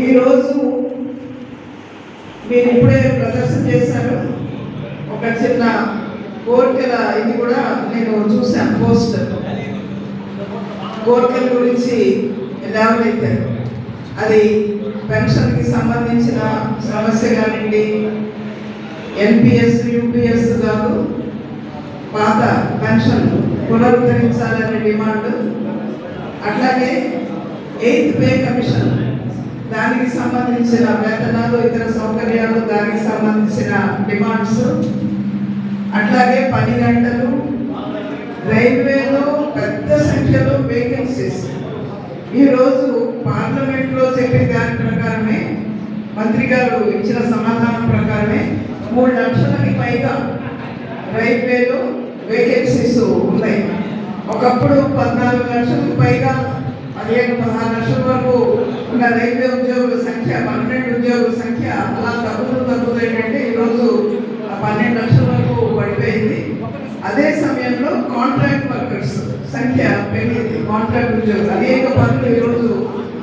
ఈరోజు మీరు ఇప్పుడే ప్రదర్శన చేశారు. ఒక చిన్న కోరికల ఇది కూడా నేను చూశాను. పోస్టర్ కోరికల గురించి లేవనెత్తారు. అది పెన్షన్కి సంబంధించిన సమస్య కానివ్వండి, ఎన్పిఎస్ యూపీఎస్ కాదు, పాత పెన్షన్ పునరుద్ధరించాలనే డిమాండ్, అట్లాగే 8th పే కమిషన్ దానికి సంబంధించిన వేతనాలు, ఇతర సౌకర్యాలు, దానికి సంబంధించిన డిమాండ్స్, అట్లాగే 10 గంటలు, రైల్వేలో పెద్ద సంఖ్యలో వేకెన్సీస్. ఈరోజు పార్లమెంట్లో చెప్పిన దాని ప్రకారమే, మంత్రి గారు ఇచ్చిన సమాధానం ప్రకారమే 3 లక్షలకి పైగా రైల్వేలో వేకెన్సీస్ ఉన్నాయి. ఒకప్పుడు 14 లక్షలకు పైగా, 15-16 లక్షల వరకు ఉన్న రైల్వే ఉద్యోగుల సంఖ్య, పర్మనెంట్ ఉద్యోగుల సంఖ్య అలా తగ్గుతూ ఏంటంటే ఈరోజు 12 లక్షల వరకు పడిపోయింది. అదే సమయంలో కాంట్రాక్ట్ వర్కర్స్ సంఖ్య పెరిగింది. కాంట్రాక్ట్ ఉద్యోగులు అనేక పనులు ఈరోజు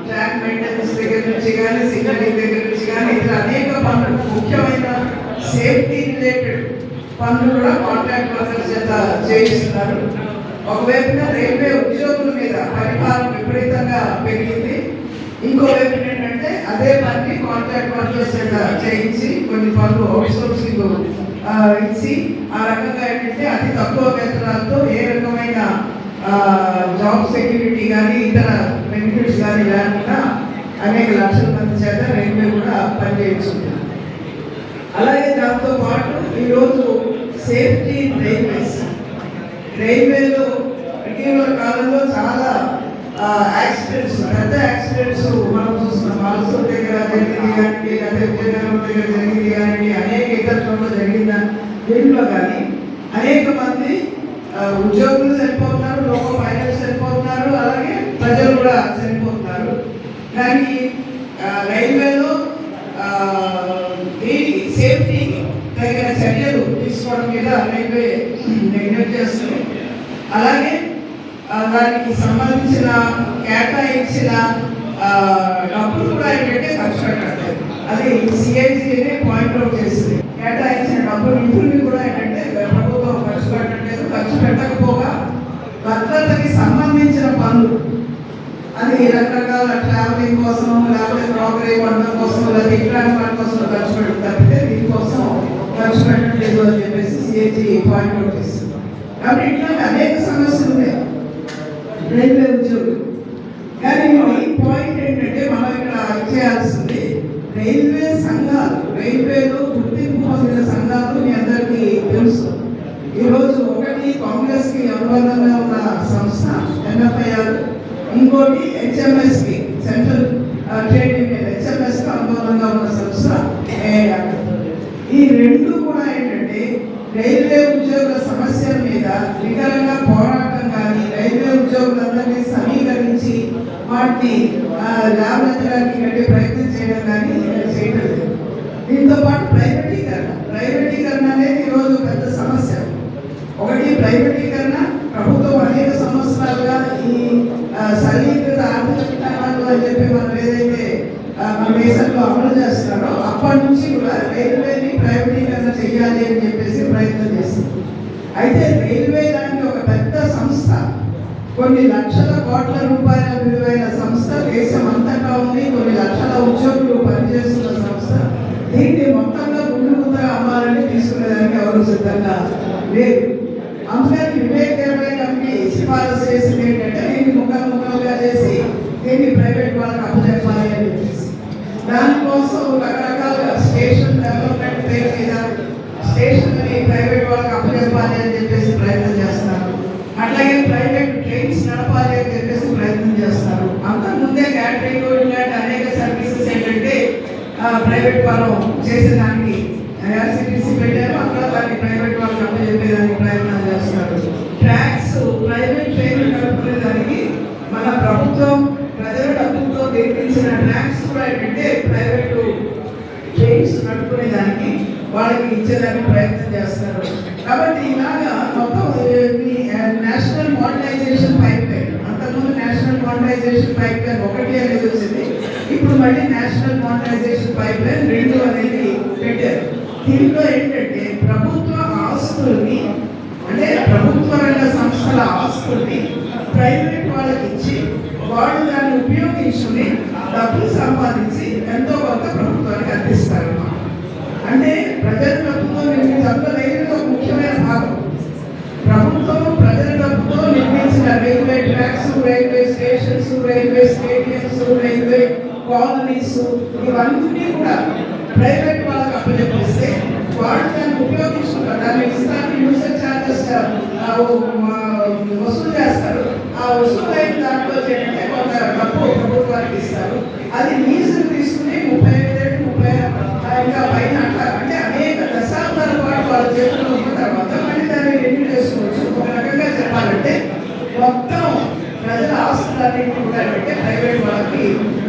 ట్రాక్ మెయింటెనెన్స్ దగ్గర నుంచి కానీ, సిగ్నలింగ్ దగ్గర నుంచి కానీ, ఇతర అనేక పనులు, ముఖ్యమైన సేఫ్టీ రిలేటెడ్ పనులు కూడా కాంట్రాక్ట్ వర్కర్స్ చేత చేయిస్తున్నారు. ఒకవైపున రైల్వే ఉద్యోగుల మీద పరిపాలన విపరీతంగా పెరిగింది. ఇంకోవైపు ఏంటంటే అదే పని కాంట్రాక్ట్ వర్కర్స్ చేత చేయించి కొన్ని పనులు అవుట్సోర్సింగ్ ఇచ్చి ఆ రకంగా ఏంటంటే అతి తక్కువ వేతనాలతో ఏ రకమైన జాబ్ సెక్యూరిటీ కానీ, ఇతర బెనిఫిట్స్ కానీ లేకుండా అనేక లక్షల మంది చేత రైల్వే కూడా పనిచేయించుంది. అలాగే దాంతో పాటు ఈరోజు సేఫ్టీ రైల్వేలో ఇటీవల కాలంలో చాలా యాక్సిడెంట్స్, పెద్ద యాక్సిడెంట్స్ మనం చూస్తున్నాం. ఆల్సూర్ దగ్గర జరిగింది కానీ, అదే విజయనగరం దగ్గర జరిగింది కానీ, అనేక ఇతర చోట్ల జరిగిన దీంట్లో కానీ అనేక మంది ఉద్యోగులు చనిపోతున్నారు, లోకో పైలట్స్ చనిపోతున్నారు, అలాగే ప్రజలు కూడా చనిపోతున్నారు. కానీ రైల్వేలో సేఫ్టీ తగిన చర్యలు తీసుకోవడం మీద రైల్వే నెగ్లెక్ట్ చేస్తుంది. అలాగే దానికి సంబంధించిన కేటాయించిన డబ్బులు కూడా ఏంటంటే ఖర్చు పెట్టట్లేదు. అది సిఐజీనే పాయింట్అవుట్ చేసింది. కేటాయించిన డబ్బులు నిధులు కూడా ఏంటంటే ప్రభుత్వం ఖర్చు పెట్టట్లేదు. ఖర్చు పెట్టకపోగా భద్రతకి సంబంధించిన పనులు, అది రకరకాల ట్రావెలింగ్ కోసం, లేకపోతే క్రాకరీ కొనడం కోసం, లేదా ఇట్లాంటి వాటి కోసం ఖర్చు పెడుతుంది తప్పితే దీనికోసం ఖర్చు పెట్టట్లేదు అని చెప్పేసి సిఐజీ పాయింట్అవుట్ చేస్తుంది. కాబట్టి ఇట్లాంటి అనేక సమస్యలు ఉన్నాయి రైల్వే ఉద్యోగులు. కానీ ఈ పాయింట్ ఏంటంటే మనం ఇక్కడ చేయాల్సింది రైల్వే సంఘాలు, రైల్వేలో గుర్తింపు పొందిన సంఘాలు మీ అందరికీ తెలుసు. ఈరోజు ఒకటి కాంగ్రెస్కి అనుబంధంగా ఉన్న సంస్థ NFIR, ఇంకోటి HMSకి, సెంట్రల్ ట్రేడ్ యూనియన్ HMSకి అనుబంధంగా ఉన్న సంస్థ AIR. ఈ రెండు కూడా ఏంటంటే రైల్వే ఉద్యోగుల సమస్యల మీద నికరంగా పోరాటం కానీ, రైల్వే ఉద్యోగులందరినీ సమీకరించి వాటిని లాభానికి కట్టే ప్రయత్నం చేయడం కానీ చేయడం లేదు. దీంతో పాటు ప్రైవేటీకరణ అనేది ఈరోజు పెద్ద సమస్య. ఒకటి ప్రైవేటీకరణ, ప్రభుత్వం అనేక సంవత్సరాలుగా ఈ సరళీకృత ఆర్థిక విధానాలు అని చెప్పి మనం ఏదైతే మన దేశంలో అమలు చేస్తున్నారో అప్పటి నుంచి కూడా రైల్వేని ప్రైవేటీకరణ చేయాలి అని చెప్పేసి ప్రయత్నం చేస్తుంది. అయితే రైల్వే లాంటి ఒక పెద్ద సంస్థ, కొన్ని లక్షల కోట్ల రూపాయల విలువైన సంస్థ, దేశం అంతటా ఉంది, కొన్ని లక్షల ఉద్యోగులు పనిచేస్తున్న సంస్థ, దీన్ని మొత్తంగా గుండెముద్దగా అమ్మాలని తీసుకునేదానికి ఎవరు సిద్ధంగా లేదు. అందుకని వివేకమైన సిఫారసు చేసింది ఏంటంటే దీన్ని ముక్కలుగా చేసి దీన్ని ప్రైవేట్ వాళ్ళకి అప్పచెప్పాలి అని చెప్పేసి, దానికోసం రకరకాల స్టేషన్ డెవలప్మెంట్ పేరు మీద స్టేషన్ని ప్రైవేట్ వాళ్ళకి అప్పచెప్పాలి అని చెప్పేసి ప్రయత్నం చేస్తున్నారు. అట్లాగే ప్రైవేట్ ట్రైన్స్ నడపాలి అని చెప్పేసి ప్రయత్నం చేస్తున్నారు. అంతకుముందే క్యాటరింగ్ ఇలాంటి అనేక సర్వీసెస్ ఏంటంటే ప్రైవేట్ వాళ్ళు చేసేదానికి IRCTC పెట్టారు. అక్కడ దాన్ని ప్రైవేట్ వాళ్ళకి అప్పచెప్పేదానికి ప్రయత్నం చేస్తున్నారు. ట్రాక్స్ ప్రైవేట్ ట్రైన్లు నడుపుకునేదానికి మన ప్రభుత్వం ప్రజల డబ్బులతో నిర్మించిన ట్రాక్స్ కూడా ఏంటంటే ప్రైవేటు ట్రైన్స్ నడుపుకునేదానికి వాళ్ళకి ఇచ్చేదానికి ప్రయత్నం చేస్తారు. కాబట్టి ఇలాగా మొత్తం నేషనల్ మోడర్నైజేషన్ పైప్ లైన్, అంతకుముందు నేషనల్ మోడర్నైజేషన్ పైప్ లైన్ 1 అనేది వచ్చింది, ఇప్పుడు మళ్ళీ నేషనల్ మోడర్నైజేషన్ పైప్ లైన్ 2 అనేది పెట్టారు. దీంట్లో ఏంటంటే ప్రభుత్వ ఆస్తుల్ని, అంటే ప్రభుత్వ రంగ సంస్థల ఆస్తుల్ని ప్రైవేట్ వాళ్ళకి ఇచ్చి వాళ్ళు దాన్ని ఉపయోగించుకుని డబ్బులు సంపాదించి ఎంతో కొంత ప్రభుత్వానికి అందిస్తారు. అంటే ప్రజల డబ్బుతో నిర్మించే రైల్వేలో ముఖ్యమైన భాగం. ప్రభుత్వం ప్రజల డబ్బుతో నిర్మించిన railway tracks, railway stations, railway stadiums, railway colonies ఇవన్నీ కూడా ప్రైవేట్ వాళ్ళకి అప్పచెప్పిస్తే వాళ్ళు దాన్ని ఉపయోగించుకుంటారు. దాన్ని ఇస్తానికి యూజర్ ఛార్జెస్ వసూలు చేస్తారు. ఆ వసూలు అయిన దాంట్లో ఏంటంటే కొంత డబ్బు ప్రభుత్వానికి ఇస్తారు. అది లీజులు తీసుకుని 35 ఏళ్ళు 30 ఇంకా పైన అంటే అనేక దశాబ్దాల పాటు వాళ్ళ చేతుల్లో ఉన్న తర్వాత మళ్ళీ దాన్ని రెన్యూ చేసుకోవచ్చు. ఒక రకంగా చెప్పాలంటే మొత్తం ప్రజల ఆస్తులన్నింటినీ కూడా అంటే ప్రైవేట్ వాళ్ళకి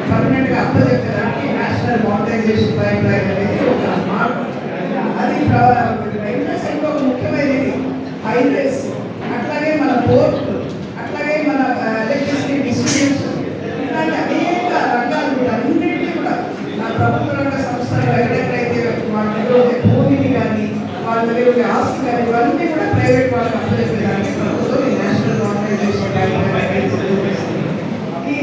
పర్మనెంట్గా అప్పచెప్పడానికి నేషనల్ మోడర్నైజేషన్ పైప్ లైన్ అనేది ఒక మార్గం. అది రైల్వే సైడ్లో ఒక ముఖ్యమైనది. హైవేస్, అట్లాగే మన పోర్టు, అట్లాగే మన ఎలక్ట్రిసిటీ డిస్ట్రిబ్యూషన్, ఇలాంటి అనేక రంగాలు కూడా అన్నింటినీ కూడా నా ప్రభుత్వ రంగ సంస్థలు ఎక్కడెక్కడైతే వాళ్ళ దగ్గర ఉండే భూమిని కానీ వాళ్ళ దగ్గర ఉండే ఆస్తి కానీ ఇవన్నీ కూడా ప్రైవేట్ వాళ్ళకి అప్పచెప్పేదానికి ప్రభుత్వం ఈ నేషనల్ మోడర్నైజేషన్ పైప్ లైన్ ఈ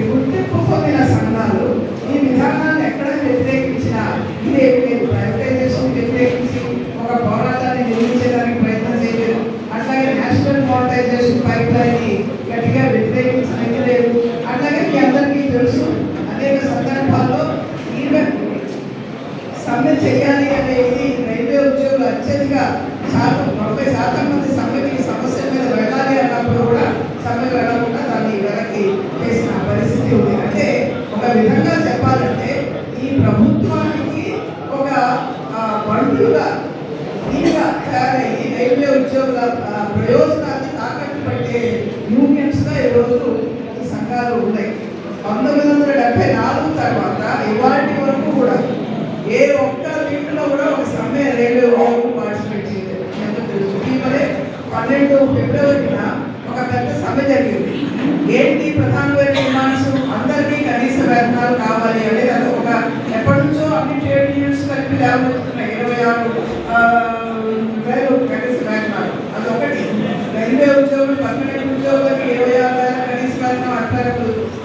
గుర్తింపు పొందిన సంఘాలు ఈ విధానాన్ని ఎక్కడ వ్యతిరేకించినా ఇదేమి లేదు. ప్రైవేటైజేషన్ వ్యతిరేకించి ఒక పోరాటాన్ని నిర్మించడానికి ప్రయత్నం చేయలేదు. అట్లాగే నేషనల్ మోడర్నైజేషన్ పైప్ లైన్ గట్టిగా వ్యతిరేకించడానికి లేదు. అట్లాగే మీ అందరికీ తెలుసు అనేక సందర్భాల్లో ఈవెన్ సమ్మె చేయాలి అనేది రైల్వే ఉద్యోగులు అత్యధిక శాతం 30% మంది సమ్మెకి సమస్యల మీద వెళ్ళాలి అన్నప్పుడు కూడా సమ్మెకు వెళ్ళకుండా దాన్ని వెనక్కి చేసిన పరిస్థితి ఉంది. అంటే ఒక విధంగా చెప్పాలంటే ఈ ప్రభుత్వానికి ఒక బంధువుగా దీనిగా తయారయ్యి రైల్వే ఉద్యోగుల ప్రయోజనాన్ని తాకట్టు పెట్టే యూనియన్స్గా ఈరోజు ఈ సంఘాలు ఉన్నాయి. 1974 తర్వాత ఇవాటి వరకు కూడా ఏ ఒక్క దీంట్లో కూడా ఒక సమ్మె రైల్వే ఉద్యోగులు పార్టిసిపేట్ చేయలేదు. ఎందుకు తెలుసు? ఇటీవలే 12 ఫిబ్రవరిన ఒక పెద్ద సమ్మె జరిగింది. ఏంటి ప్రధానమైన డిమాండ్స్? అందరికీ కనీస వేతనాలు కావాలి అనేది. అది ఒక ఎప్పటి నుంచో అన్ని ట్రేడ్ యూనియన్స్ కలిపి లేవబోతున్నాయి. 26,000 కనీస వేతనాలు అదొకటి. రైల్వే ఉద్యోగులు పర్మనెంట్ ఉద్యోగులకి 26,000 కనీస వేతనం అట్లా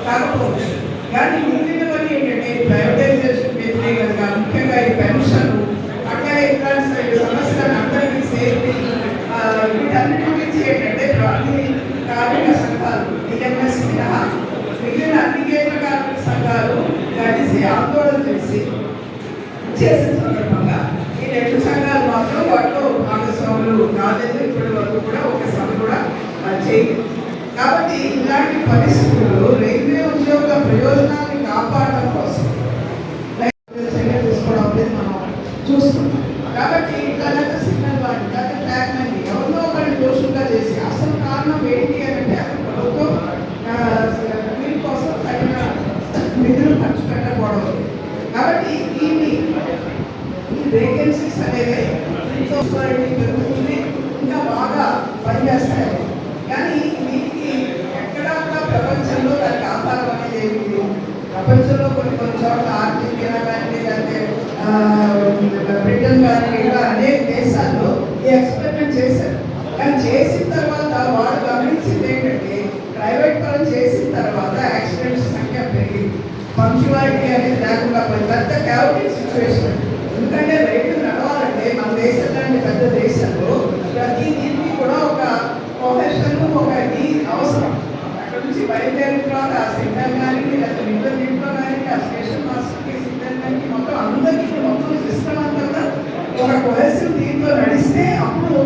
కాకపోవచ్చు. కానీ మిగిలినవన్నీ ఏంటంటే ప్రైవేటైజేషన్ వ్యతిరేకంగా ముఖ్యంగా ఈ పెన్షన్ అట్లాగే ఇట్లాంటి సమస్యలను అందరికీ సేఫ్టీ వీటన్నిటి గురించి ఏంటంటే అన్ని కార్మిక సంఘాలు ఈఎంఎస్ మినహా మిగిలిన అన్ని కేంద్ర కార్మిక సంఘాలు కలిసి ఆందోళన చేసిన సందర్భంగా ఈ 2 సంఘాలు మాత్రం వాటిలో భాగస్వాములు కాలేదు. ఇప్పటి వరకు కూడా ఒక సభ కూడా చేయలేదు. కాబట్టి ఇలాంటి పరిస్థితుల్లో రైల్వే ఉద్యోగుల ప్రయోజనాన్ని కాపాడడం కోసం చర్యలు తీసుకోవడం అనేది మనం చూస్తున్నాం. కాబట్టి ఇట్లా సిగ్నల్ వాడి ట్రాక్ అని ఎవరినో ఒకరిని దోషులుగా చేసి అసలు కారణం ఏంటి అంటే అసలు ప్రభుత్వం దీనికోసం తగిన నిధులు ఖర్చు పెట్టకపోవడం. కాబట్టి ఈ వేకెన్సీస్ అనేవి పెరుగుతుంది, ఇంకా బాగా పనిచేస్తాయి. కానీ వీటికి ఎక్కడా కూడా ప్రపంచంలో దానికి ఆధారం అనేది ఏమి లేదు. ప్రపంచంలో కొన్ని చోట్ల ఆర్జెంటీనా కానీ లేదంటే బ్రిటన్ కానీ ఇలా అనేక దేశాల్లో ఈ ఎక్స్పెరిమెంట్ చేశారు. కానీ చేసిన తర్వాత వాళ్ళు గమనించింది ఏంటంటే ప్రైవేట్ పరం చేసిన తర్వాత యాక్సిడెంట్స్ సంఖ్య పెరిగింది, పంక్చువాలిటీ అనేది లేకుండా పోయింది. పెద్ద క్యావిటీ సిచ్యువేషన్. ఎందుకంటే రైలు నడవాలంటే మన దేశం లాంటి పెద్ద దేశంలో ప్రతి దీనికి కూడా ఒక ప్రొఫెషన్ ఒక అవసరం. అక్కడ నుంచి బయలుదేరిన తర్వాత ఆ సిగ్నల్ కానీ లేదా మిగతా దీంట్లో కానీ ఆ స్టేషన్ మాస్టర్కి సిగ్నల్ కానీ మొత్తం అందరికీ మొత్తం సిస్టమ్ అంతా ఒక కొహెసివ్ దీంట్లో నడిస్తే అప్పుడు